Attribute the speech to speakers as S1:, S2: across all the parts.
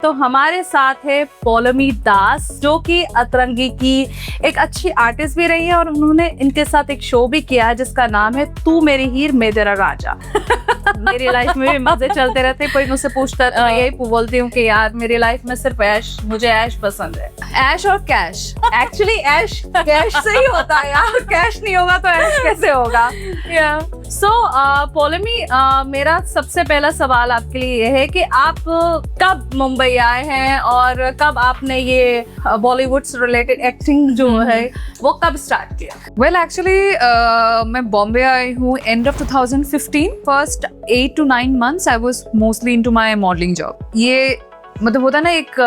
S1: तो हमारे साथ है पौलमी दास, जो कि अतरंगी की एक अच्छी आर्टिस्ट भी रही है और उन्होंने इनके साथ एक शो भी किया है जिसका नाम है तू मेरी हीर मैं तेरा राजा। मेरी लाइफ में भी मजे चलते रहते, कोई मुझसे पूछता तो मैं यही बोलती हूँ कि यार मेरी लाइफ में सिर्फ ऐश, मुझे ऐश पसंद है। ऐश और कैश, एक्चुअली ऐश कैश से ही होता है यार, कैश नहीं होगा तो ऐश कैसे होगा। सो पौलमी, मेरा सबसे पहला सवाल आपके लिए ये है कि आप कब मुंबई आए हैं और कब आपने ये बॉलीवुड से रिलेटेड एक्टिंग जो है वो कब स्टार्ट किया?
S2: वेल एक्चुअली मैं बॉम्बे आई हूँ end of 2015। First 8 to 9 months I was mostly into my modelling job. ये मतलब होता ना एक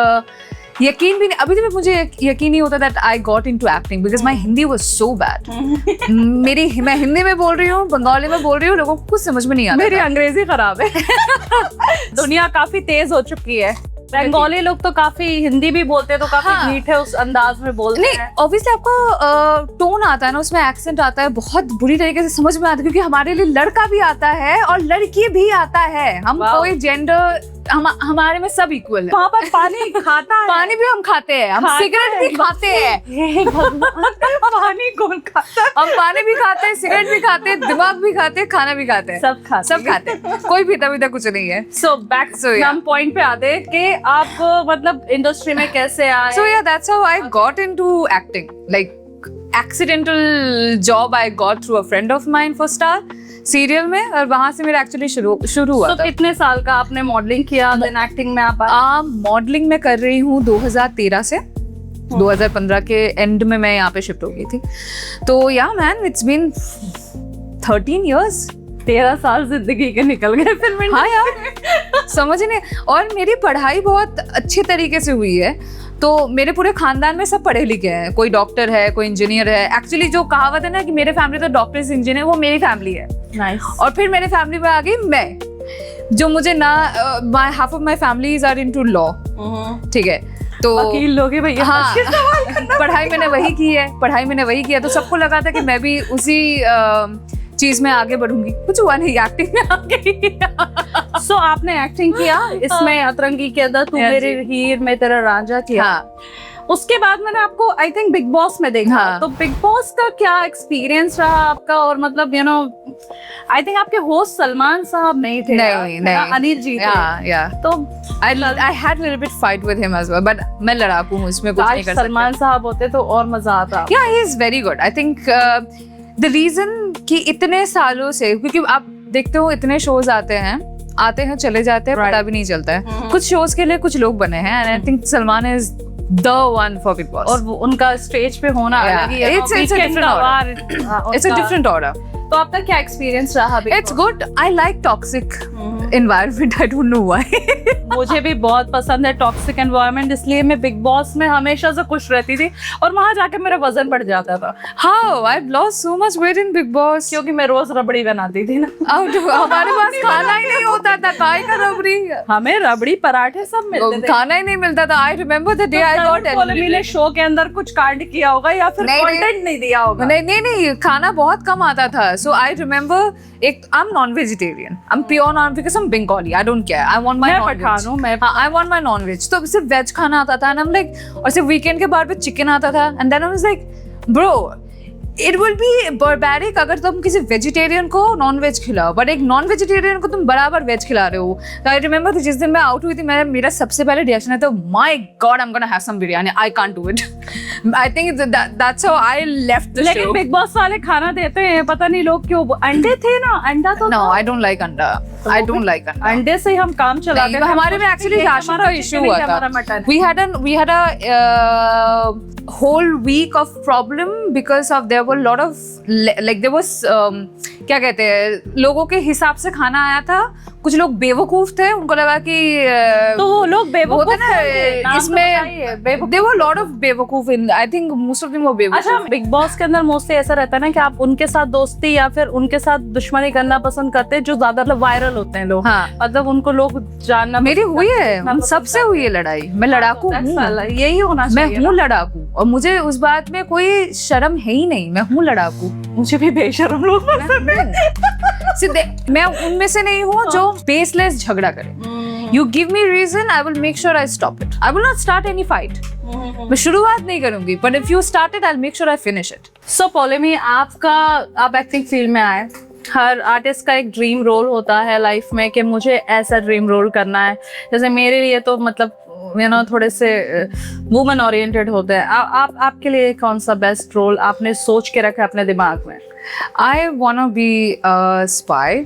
S2: यकीन भी नहीं, अभी भी मुझे यकीन नहीं होता that I got into acting because my Hindi was so bad. मैं हिंदी में बोल रही हूँ, बंगाली में बोल रही हूँ, लोगों को कुछ समझ में नहीं आता।
S1: मेरी अंग्रेजी खराब है। दुनिया काफी तेज हो चुकी है। बंगाली लोग तो काफी हिंदी भी बोलते हैं तो काफी मीठे उस अंदाज में बोलते हैं।
S2: ऑब्वियसली आपका टोन आता है ना, उसमें एक्सेंट आता है, बहुत बुरी तरीके से समझ में आता है क्योंकि हमारे लिए लड़का भी आता है और लड़की भी आता है। हम कोई जेंडर हमारे में सब इक्वल है।
S1: वहाँ पर पानी खाता है,
S2: पानी भी हम खाते हैं, हम सिगरेट भी खाते हैं।
S1: पानी कौन खाता है?
S2: हम पानी भी खाते हैं, सिगरेट भी खाते हैं, दिमाग भी खाते हैं, खाना भी खाते हैं,
S1: सब खाते
S2: हैं। कोई पीता पीता कुछ नहीं है।
S1: सो बैक हम पॉइंट पे आते हैं कि आप मतलब इंडस्ट्री में कैसे आए।
S2: So yeah, that's how I got into acting. Like accidental job I got through a friend of mine for Star serial में, और वहाँ से मेरा एक्चुअली शुरू हुआ था।
S1: कितने साल का आपने मॉडलिंग किया, देन एक्टिंग में आप आए?
S2: मॉडलिंग में कर रही हूँ 2013 से 2015 के एंड में मैं यहाँ पे शिफ्ट हो गई थी। तो या मैन, इट्स बीन 13 years।
S1: 13 साल जिंदगी के निकल गए फिर।
S2: हाँ यार, समझ नहीं। और मेरी पढ़ाई बहुत अच्छी तरीके से हुई है, तो मेरे पूरे खानदान में सब पढ़े लिखे हैं। कोई डॉक्टर है, कोई इंजीनियर है। एक्चुअली जो कहावत है ना कि मेरे फैमिली तो डॉक्टर्स इंजीनियर, वो मेरी फैमिली है।
S1: Nice.
S2: और फिर मेरे फैमिली में आ गई मैं, जो मुझे ना half of my families are into law. ठीक है, तो
S1: वकील लोग हैं भैया।
S2: हाँ, पढ़ाई मैंने वही किया, तो सबको लगा था कि मैं भी उसी चीज में आगे बढ़ूंगी। कुछ हुआ नहीं, एक्टिंग में आ गई।
S1: सो आपने एक्टिंग किया इसमें, अतरंगी के अंदर तू मेरी हीर मैं तेरा राजा किया।
S2: हाँ।
S1: उसके बाद मैंने आपको आई थिंक बिग बॉस में देखा।
S2: हाँ।
S1: तो बिग बॉस का क्या एक्सपीरियंस रहा आपका? और मतलब यू नो आई थिंक आपके होस्ट सलमान साहब नहीं थे,
S2: नहीं,
S1: अनिल जी थे। तो
S2: I had a little bit fight with him as well, but मैं लड़ाकू हूँ, इसमें कुछ नहीं कर सकते।
S1: सलमान साहब होते तो और मजा आता।
S2: Yeah, he is very good. I think the reason कि इतने सालों से, क्योंकि आप देखते हो इतने शोज आते हैं चले जाते हैं, पता भी नहीं चलता है। कुछ शोज के लिए कुछ लोग बने हैं, and I think Salman is the one for Big Boss.
S1: और उनका स्टेज पे होना अलग ही है।
S2: It's a different aura. It's a different aura.
S1: तो आपका क्या एक्सपीरियंस रहा?
S2: It's good. I like toxic environment. I don't know why.
S1: मुझे भी बहुत पसंद है टॉक्सिक एनवायरनमेंट, इसलिए मैं बिग बॉस में हमेशा से खुश रहती थी और वहां जाकर मेरा वजन बढ़ जाता था।
S2: How? I've lost so much weight in Big Boss.
S1: क्योंकि मैं रोज रबड़ी बनाती थी ना।
S2: हमारे पास खाना ही नहीं होता था, काय का रबड़ी?
S1: हमें रबड़ी पराठे सब मिलते थे,
S2: खाना ही नहीं मिलता था। I remember the day I got
S1: Paulami ने शो के अंदर कुछ कांड किया होगा या फिर कंटेंट नहीं दिया होगा।
S2: नहीं, खाना बहुत कम आता था। So I remember I'm non-vegetarian. I'm pure non because I'm Bengali. I don't care. I want my non-veg. I want my non-veg. तो सिर्फ वेज खाना आता था, and I'm like, और सिर्फ वीकेंड के बाद पे चिकन आता था, and then I was like, bro, it will be barbaric अगर तुम किसी वेजिटेरियन को नॉन वेज खिलाओ, बट एक नॉन वेजिटेरियन को तुम बराबर वेज खिला रहे हो। तो आई रिमेंबर जिस दिन मैं आउट हुई थी, मेरा सबसे पहले रिएक्शन है तो my god, I am gonna have some biryani, I can't do it. I think that's how I left the show.
S1: लेकिन बिग बॉस वाले खाना देते हैं, पता नहीं लोग क्यों। अंडे थे ना, अंडा तो
S2: नो, आई डोंट लाइक अंडा। आई डोंट लाइक अंडा।
S1: अंडे से हम काम चलाते थे।
S2: हमारे में एक्चुअली राशन का इशू हुआ था। We had a whole week of problem because of there were a lot of like there was क्या कहते हैं, लोगों के हिसाब से खाना आया था। कुछ लोग बेवकूफ थे, उनको लगा कि
S1: तो वो लोग बेवकूफ
S2: होते ना इसमें, there were a lot of बेवकूफ in, I think most of them were बेवकूफ।
S1: अच्छा, बिग बॉस के अंदर मोस्टली ऐसा रहता है ना कि आप उनके साथ दोस्ती या फिर उनके साथ दुश्मनी करना पसंद करते हैं जो ज्यादा वायरल होते हैं लोग।
S2: हाँ।
S1: मतलब उनको लोग जानना।
S2: मेरी हुई है, सबसे हुई है लड़ाई। मैं लड़ाकू हूँ,
S1: यही होना चाहिए।
S2: मैं हूँ लड़ाकू, और मुझे उस बात में कोई शर्म है ही नहीं। मैं हूँ लड़ाकू।
S1: मुझे भी बेशर्म लोग पसंद है।
S2: मैं उनमें से नहीं हूँ जो बेसलेस झगड़ा करे। You give me reason, I will make sure I stop it. I will not start any fight. मैं शुरुआत नहीं करूंगी, but if you start it, I'll make sure I finish it.
S1: सो पॉलेमी, आप एक्टिंग फील्ड में आए, हर artist का एक dream role होता है लाइफ में कि मुझे ऐसा ड्रीम रोल करना है। जैसे मेरे लिए तो मतलब थोड़े से वुमन ओरिएंटेड होते हैं। आपके लिए कौन सा बेस्ट रोल आपने सोच के रखा है अपने दिमाग में?
S2: I wanna be a spy,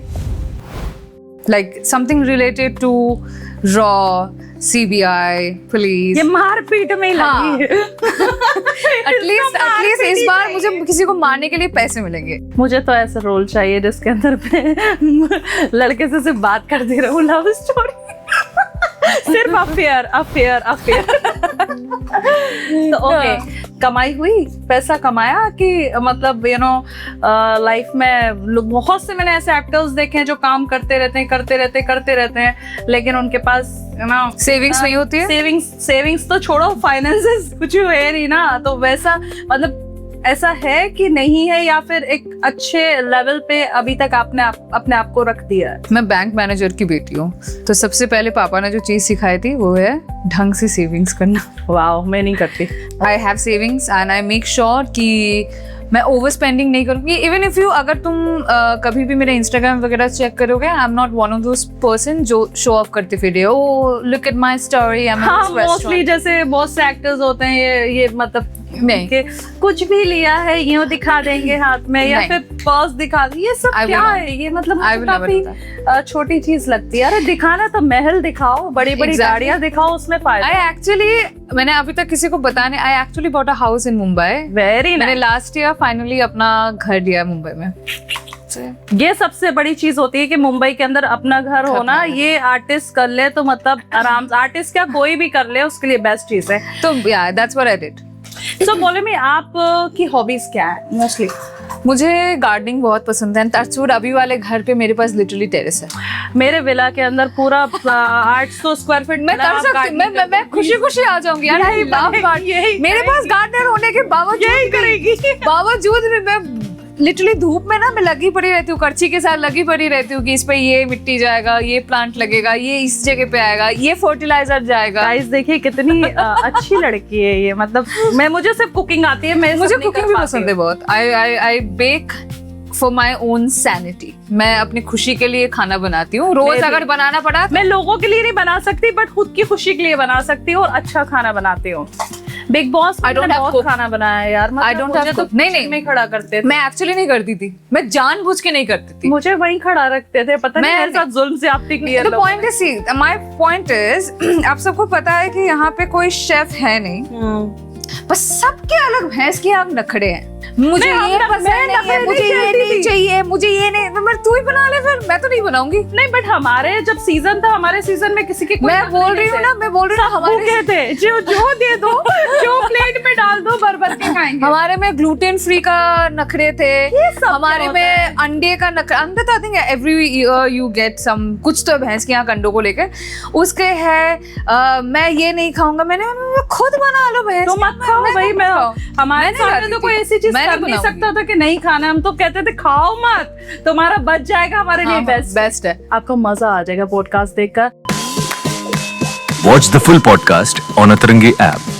S2: like something related to raw, CBI, police.
S1: ये मारपीट में ही लगी है।
S2: At least इस बार मुझे किसी को मारने के लिए पैसे मिलेंगे।
S1: मुझे तो ऐसा रोल चाहिए जिसके अंदर मैं लड़के से सिर्फ बात करती रहूं, लव स्टोरी सिर्फ अफेयर। तो ओके, कमाई हुई, पैसा कमाया कि मतलब लाइफ में बहुत से मैंने ऐसे एक्टर्स देखे हैं जो काम करते रहते हैं लेकिन उनके पास
S2: सेविंग्स नहीं होती है।
S1: सेविंग्स तो छोड़ो, फाइनेंसेस कुछ है नहीं ना। तो वैसा मतलब ऐसा है कि नहीं है, या फिर एक अच्छे लेवल पे अभी तक आपने अपने आप को रख दिया है?
S2: मैं बैंक मैनेजर की बेटी हूँ, तो सबसे पहले पापा ने जो चीज सिखाई थी वो है ढंग से सेविंग्स करना।
S1: वाओ, मैं नहीं करती।
S2: I have savings and I make sure कि मैं ओवर स्पेंडिंग नहीं करूँगी। इवन इफ यू, अगर तुम कभी भी मेरे इंस्टाग्राम वगैरह चेक करोगे, I am not one of those person जो शो ऑफ करते फिर oh look at my story.
S1: हाँ, मोस्टली जैसे बहुत से एक्टर्स होते हैं ये मतलब
S2: नहीं,
S1: कि कुछ भी लिया है यूं दिखा देंगे हाथ में, या फिर पर्स दिखा देंगे। ये सब क्या है? ये मतलब काफी छोटी चीज लगती है। अरे दिखाना तो महल दिखाओ, बड़ी बड़ी गाड़ियां दिखाओ, उसमें फायदा।
S2: मैंने अभी तक किसी को बताने, I actually bought a house in Mumbai.
S1: Very
S2: मैंने लास्ट ईयर फाइनली अपना घर लिया मुंबई में।
S1: ये सबसे बड़ी चीज होती है कि मुंबई के अंदर अपना घर होना। ये आर्टिस्ट कर ले तो मतलब आराम से, आर्टिस्ट क्या कोई भी कर ले उसके लिए बेस्ट चीज है।
S2: तो या दैट्स व्हाट आई डिड।
S1: सो बोले में आप की हॉबीज क्या है मोस्टली?
S2: मुझे गार्डनिंग बहुत पसंद है। टचवुड अभी वाले घर पे मेरे पास लिटरली टेरेस है।
S1: मेरे विला के अंदर पूरा 800 स्क्वायर फीट
S2: मैं कर सकती हूँ। मैं खुशी आ जाऊंगी यार। मेरे पास गार्डनर होने के बावजूद भी मैं लिटरली धूप में ना मैं लगी पड़ी रहती हूँ, करची के साथ लगी पड़ी रहती हूँ कि इस पे ये मिट्टी जाएगा, ये प्लांट लगेगा, ये इस जगह पे आएगा, ये फर्टिलाइजर जाएगा।
S1: गाइस देखिए कितनी अच्छी लड़की है ये। मतलब मुझे सिर्फ कुकिंग आती है,
S2: मुझे कुकिंग भी पसंद है बहुत। I bake for my own sanity. मैं अपनी खुशी के लिए खाना बनाती हूँ। रोज अगर बनाना पड़ा,
S1: मैं लोगों के लिए नहीं बना सकती बट खुद की खुशी के लिए बना सकती हूँ और अच्छा खाना बनाती हूँ। Big boss
S2: I don't have
S1: खाना बनाया यार।
S2: आई डोंट हैव
S1: तो नहीं में खड़ा करते थे।
S2: मैं एक्चुअली नहीं करती थी, मैं जानबूझ के नहीं करती थी।
S1: मुझे वहीं खड़ा रखते थे, पता नहीं मेरे साथ जुल्म ज्यादती की है।
S2: Point is, see my point is, आप सबको पता है कि यहाँ पे कोई शेफ है नहीं, बस सबके अलग भैंस की आग नखड़े हैं। मुझे ये पसंद नहीं है, मुझे ये नहीं चाहिए, मुझे ये नहीं। मैं तू ही बना ले फिर, मैं तो नहीं बनाऊंगी।
S1: नहीं बट हमारे जब सीजन था, हमारे सीजन में किसी के
S2: मैं बोल रही हूँ ना
S1: हमारे थे जो दे दो, जो प्लेट में डाल दो, भर के खाएंगे।
S2: हमारे में ग्लूटेन फ्री का नखरे थे, हमारे में अंडे का नखरा। अंडे तो I think every year you get some, कुछ तो भैंस के यहाँ अंडों को लेकर उसके है। मैं ये नहीं खाऊंगा, मैंने खुद बना लो भैंस।
S1: तो मत खाओ भाई। मैं हमारे सामने तो कोई ऐसी चीज कर नहीं सकता था कि नहीं खाना। हम तो कहते थे खाओ मत, तुम्हारा बच जाएगा, हमारे लिए बेस्ट है। आपको मजा आ जाएगा पॉडकास्ट देखकर।
S3: Watch the full podcast on Atarangi app.